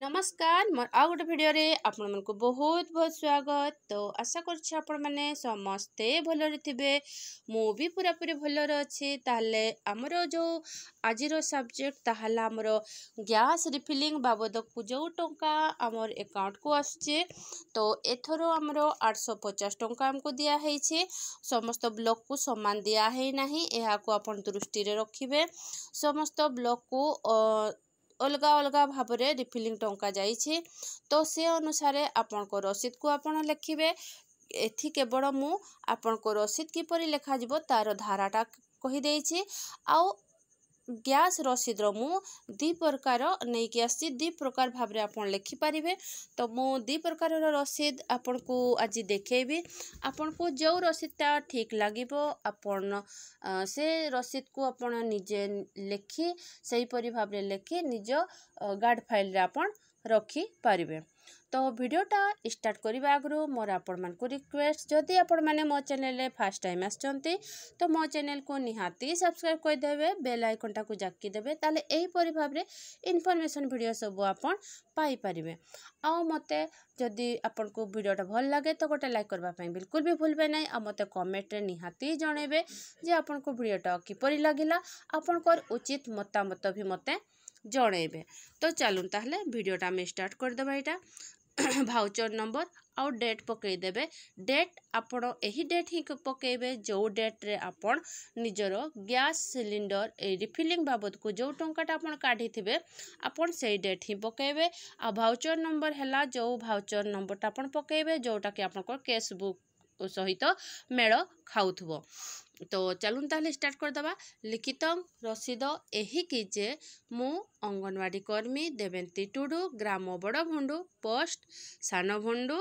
नमस्कार मोर आ गोटे भिडियो रे आपण मन को बहुत बहुत स्वागत। तो आशा करछि आपण माने समस्ते भलरे थिबे। मु भी पूरा पूरी भलरे अछि। ताले हमरो जो आजिरो सब्जेक्ट ताहला हमरो गैस रिफिलिंग बाबद को जो टंका हमर अकाउंट को आछे। तो एथरो हमरो 850 टंका हमको दिया है छे। समस्त ब्लॉक को समान दिया है नाही, एहा को आपण दृष्टि रे रखिबे। समस्त ब्लॉक को अलगा अलगा भाव में रिफिलिंग टंका जाइए। तो से अनुसार आपण को रसीद को आपण लिखिबे। एथि केवल मु आपण को रसीद किपरि लेखा जिवो तार धाराटा कहि देछि। आउ गैस रसीद रो मु दी प्रकार नहीं कि आसी दी प्रकार भाव में आपण लिखि पारिबे। तो मु दी प्रकार रो रसीद आपण को आज देखेबी। आपण को जो रसीदटा ठीक लागिबो आपण से रसीद को आपण निजे लिखि सही परि भाव में लिखि निज गार्ड फाइल रे आपण रखी पारिबे। तो वीडियोटा स्टार्ट करबा आगु मोर आपण मान को रिक्वेस्ट, जदि आपण माने मो चैनल रे फर्स्ट टाइम आछंती तो मो चैनल को निहाती सब्सक्राइब कर देबे, बेल आइकन टा को जाकी देबे। ताले एही परि भाव रे इन्फॉर्मेशन वीडियो सब आपण पाई परिबे। आ मते जदि आपण को वीडियोटा भल लागे तो गोटे लाइक करबा पई बिल्कुल भी भूलबे नै। आ मते कमेंट रे निहाती जणेबे जे आपण को वीडियोटा किपरि लागिला, आपण को उचित मतामत भी मते जणेबे। तो चलून ताहले वीडियोटा में स्टार्ट कर देबा। एटा भाउचर नंबर आउ डेट पकई देबे। डेट आपण एही डेट ही पकेबे जो डेट रे आपण निजरो गैस सिलिंडर रिफिलिंग बाबद को जो टंकाटा आपण काढी थिबे आपण सेही डेट ही पकेबे। आ भाउचर नंबर हैला जो भाउचर नंबरटा आपण पकेबे जोटा कि आपण को कैश बुक सहित मेल खाउथबो। तो चलून ताहले स्टार्ट कर दबा। लिखित रसीद एही कि जे मु अंगनवाड़ी कर्मी देवेंती टुडू, ग्राम बड़भुंडू, पोस्ट सानभुंडू,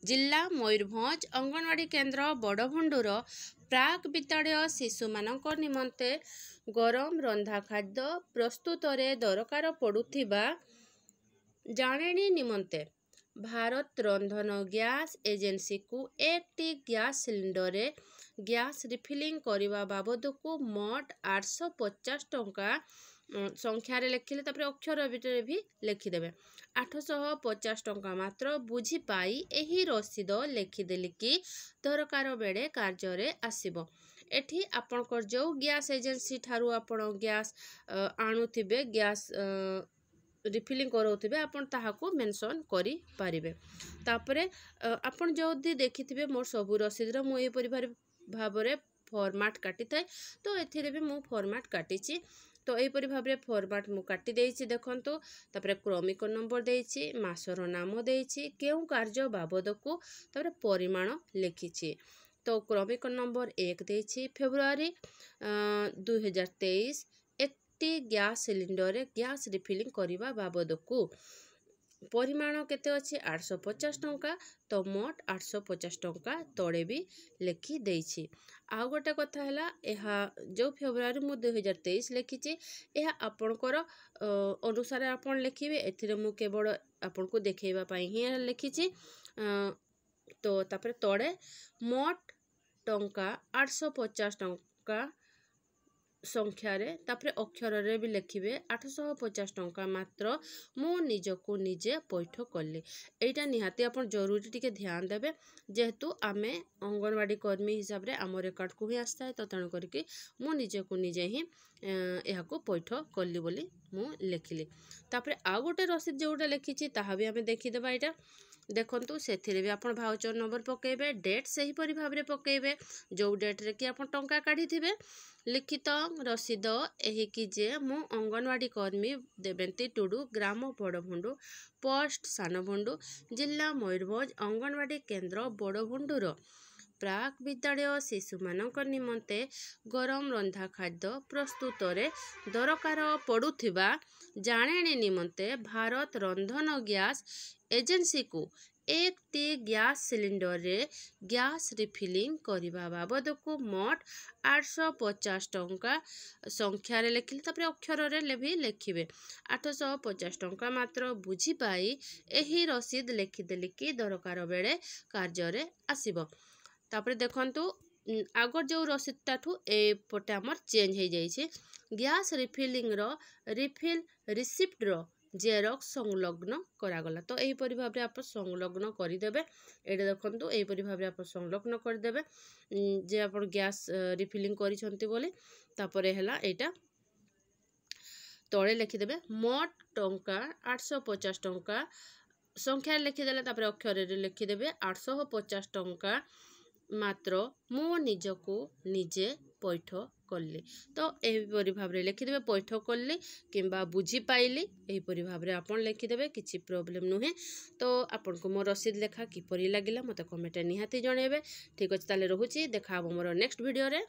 जिला मयूरभंज, अंगनवाड़ी केन्द्र बड़भुंडूर प्राक विद्यालय शिशु मानक निमंते गरम रंधा खाद्य प्रस्तुत रे दरकार पड़ुथिबा जाणेनी निमंते भारत रंधन गैस एजेंसी को एक टी गैस सिलिंडर रे गैस रिफिलिंग करने बाबद को मोट 850 टंका संख्यार लिखिले तापर अक्षर भितर भी लिखिदेवे। 850 टंका मात्र बुझी पाई एही रसीद लिखिदेली कि दरकार बेड़े कार्य रे आसीबो। एठी आपनकर जो गैस एजेंसी ठारू आपण गैस आणुथिबे, गैस रिफिलिंग करोथिबे आपण ताहाको मेंशन करि पारिबे। तापरे आपण जदी देखिथिबे मोर सबु रसीद रो मु ए परिवार भाव रे फॉर्मेट काटी थाए। तो एथिरे भी मु फॉर्मेट काटिची। तो एही परि भाव रे फॉर्मेट मु काटी देइछि देखंतु। तापरे क्रमिक नंबर देइछि, मासर नाम देइछि, केउ कार्य बाबद को तापरे परिमाण लिखिछि। तो क्रमिक नंबर 1 देइछि फेब्रुआरी 2023 गैस सिलिंडर रे गैस रिफिलिंग करने बाबद को परिमाण केते अछि 850 टंका। तो मोट 850 टंका तोड़े भी लिखि देइछि। आ गोटे कथा हैला एहा जो फेब्रुआरी मु 2023 लिखिछि एहा आपनकर अनुसार आपण लिखिबे। एथिरे मु केवल आपण को देखेबा पई ही लिखिछि। तो तापर तोड़े मोट टंका 850 टंका संख्यार तापर अक्षर रे भी लिखिबे 850 टंका मात्र मु निजको निजे पैठ कली। एटा निहाती आपण जरूरी टिके ध्यान देबे जेहेतु आमे अंगनवाड़ी कर्मी हिसाब रे आमर अकाउंट को ही आस्ता है। तो तेणु करके मु निजको निजे ही एहाको पैठ कली बोली मु लिखिली। तापर आ गोटे रसीद जोटा लिखिछि ताहा भी आमे देखि देबा। एटा देखंतु सेथिरे भी आपण भाउचर नंबर पकेबे, डेट सही परि भाव रे पकेबे जो डेट रे कि आपण टंका काढी थिबे। लिखित रसीद एही कि जे मु अंगनवाड़ी कर्मी देवेंती टुडू, ग्राम बड़भुंडू, पोस्ट सानभुंडू, जिला मयूरभंज, अंगनवाड़ी केन्द्र बड़भुंडूर प्राक विद्यालय शिशु मानक निमंते गरम रंधा खाद्य प्रस्तुत रे दरकार पड़ुथिबा जाणेनी निमंते भारत रंधन गैस एजेंसी को एक टी गैस सिलिंडर रे गैस रिफिलिंग करने बाबद को मोट 850 टंका संख्यार लिखिले तापर अक्षर रे भी लिखिबे। 850 टंका मात्र बुझी पाई एही रसीद लिखिदेली कि दरकार बेले कार्य रे आसीबो। तापर देखंतु आगर जो रसीदटाठू एपटे आमर चेंज हो जाइए। Gas refilling refill receipt Xerox संलग्न करागला। तो यहीपरि भाव आप संलग्न करदे। ये देखो यहीपरि भाव आप संलग्न करदे जे आप गैस रिफिलिंग करपर है यहाँ तले लिखिदेवे मोट टंका 850 टंका संख्या लिखिदेले अक्षर लिखिदेवे 850 टंका मात्र मु निजको निजे पैठ कली। तो यहीपरि भाव लिखिदेवे पैठ कली किंबा बुझीपाइली यहीपरि भाव आप लिखिदेवे किसी प्रोब्लेम नुहे। तो आपन को मो रसीद लेखा किपरि लागिला मते कमेंट निहाती जणेबे। ठीक अछि ताले रहुची देखा मोर नेक्स्ट वीडियो रे।